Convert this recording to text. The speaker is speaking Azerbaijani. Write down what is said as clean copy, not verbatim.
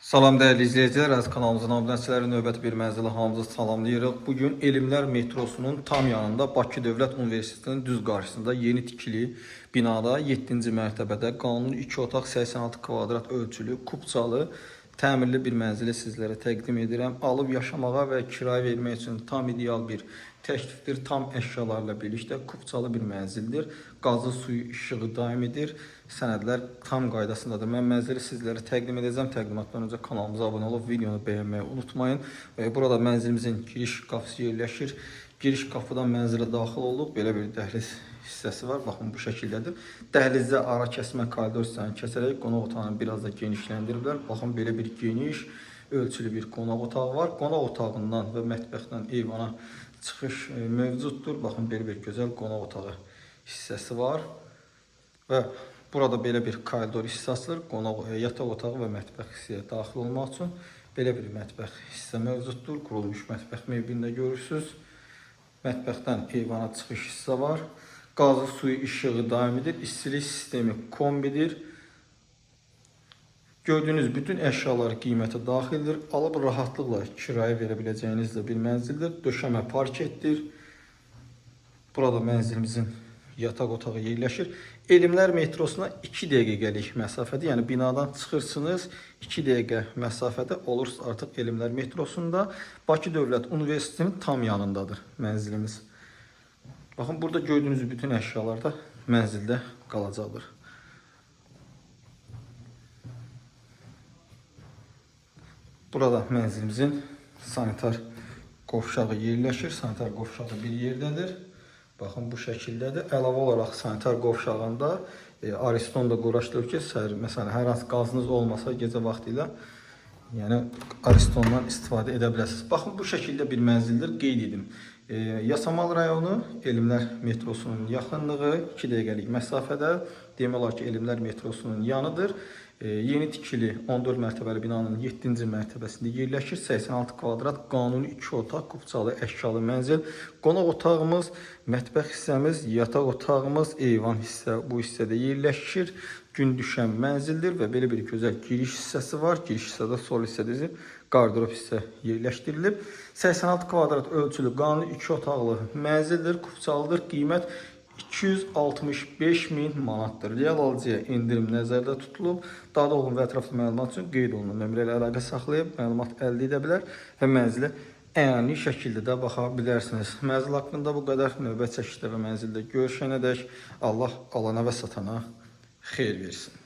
Salam dəyərli izləyicilər, əziz kanalımızın abunəçiləri, növbəti bir mənzili hamınızı salamlayırıq. Bugün Elmlər metrosunun tam yanında Bakı Dövlət Universitetinin düz qarşısında yeni tikili binada 7-ci mərtəbədə qanuni 2 otaq 86 kvadrat ölçülü, kubçalı, təmirli bir mənzili sizlərə təqdim edirəm. Alıb yaşamağa və kirayə vermək üçün tam ideal bir təklifdir. Tam əşyalarla birlikdə kubçalı bir mənzildir. Qazı, suyu, işığı daimidir. Sənədlər tam qaydasındadır. Mən mənzili sizlərə təqdim edəcəm. Təqdimatdan öncə kanalımıza abunə olub videonu bəyənməyi unutmayın. Burada mənzilimizin giriş qapısı yerləşir. Giriş qapıdan mənzilə daxil olduq. Belə bir dəhliz hissəsi var. Baxın bu şəkildədir. Dəhlizdə ara kəsmə koridor hissəsini kəsərək qonaq otağını biraz da genişləndiriblər. Baxın belə bir geniş, ölçülü bir qonaq otağı var. Qonaq otağından və mətbəxdən eyvana çıxış mövcuddur. Baxın belə bir gözəl qonaq otağı hissəsi var. Və burada belə bir koridor hissəsidir. Yataq otağı və mətbəx hissəyə daxil olmaq üçün belə bir mətbəx hissə mövcuddur. Qurulmuş mətbəx mebelində görürsünüz. Mətbəxdən eyvana çıxış hissə var. Qazı, suyu, işığı daimidir. İstilik sistemi kombidir. Gördüyünüz bütün əşyalar qiymətə daxildir. Alıb rahatlıqla kirayə verə biləcəyiniz də bir mənzildir. Döşəmə parketdir. Burada mənzilimizin yataq otağı yerləşir. Elmlər metrosuna 2 dəqiqəlik məsafədə, yəni binadan çıxırsınız, 2 dəqiqə məsafədə olursunuz artıq Elmlər metrosunda. Bakı Dövlət Universitetinin tam yanındadır mənzilimiz. Baxın, burada gördüyünüz bütün əşyalar da mənzildə qalacaqdır. Burada mənzilimizin sanitar qovşağı yerləşir. Sanitar qovşağı bir yerdədir. Baxın, bu şəkildədir. Əlavə olaraq sanitar qovşağında Ariston da quraşdırır ki, məsələn, hər hansı qazınız olmasa gecə vaxtı ilə Aristondan istifadə edə bilərsiniz. Baxın, bu şəkildə bir mənzildir. Qeyd edim. Yasamal rayonu Elmlər metrosunun yaxınlığı 2 dəqiqəlik məsafədə. Demək olar ki, Elmlər metrosunun yanıdır. Yeni tikili 14 mərtəbəli binanın 7-ci mərtəbəsində yerləşir. 86 kvadrat qanuni 2 otaq, kubçalı, əşyalı mənzil. Qonaq otağımız, mətbəx hissəmiz, yataq otağımız, eyvan hissə bu hissədə yerləşir. Gün düşən mənzildir və belə bir gözəl giriş hissəsi var. Giriş hissədə sol hissədə qardırob hissə yerləşdirilib. 86 kvadrat ölçülü qanuni 2 otaqlı mənzildir, kubçalıdır. Qiymət 265.000 manatdır. Real alıcıya endirim nəzərdə tutulub. Daha da uyğun və ətraflı məlumat üçün qeyd olunan nömrə ilə əlaqə saxlayıb məlumat əldə edə bilər və mənzilə əyani şəkildə də baxa bilərsiniz. Mənzil haqqında bu qədər. Növbət çəkişdə və mənzildə görüşənədək Allah alana və satana xeyir versin.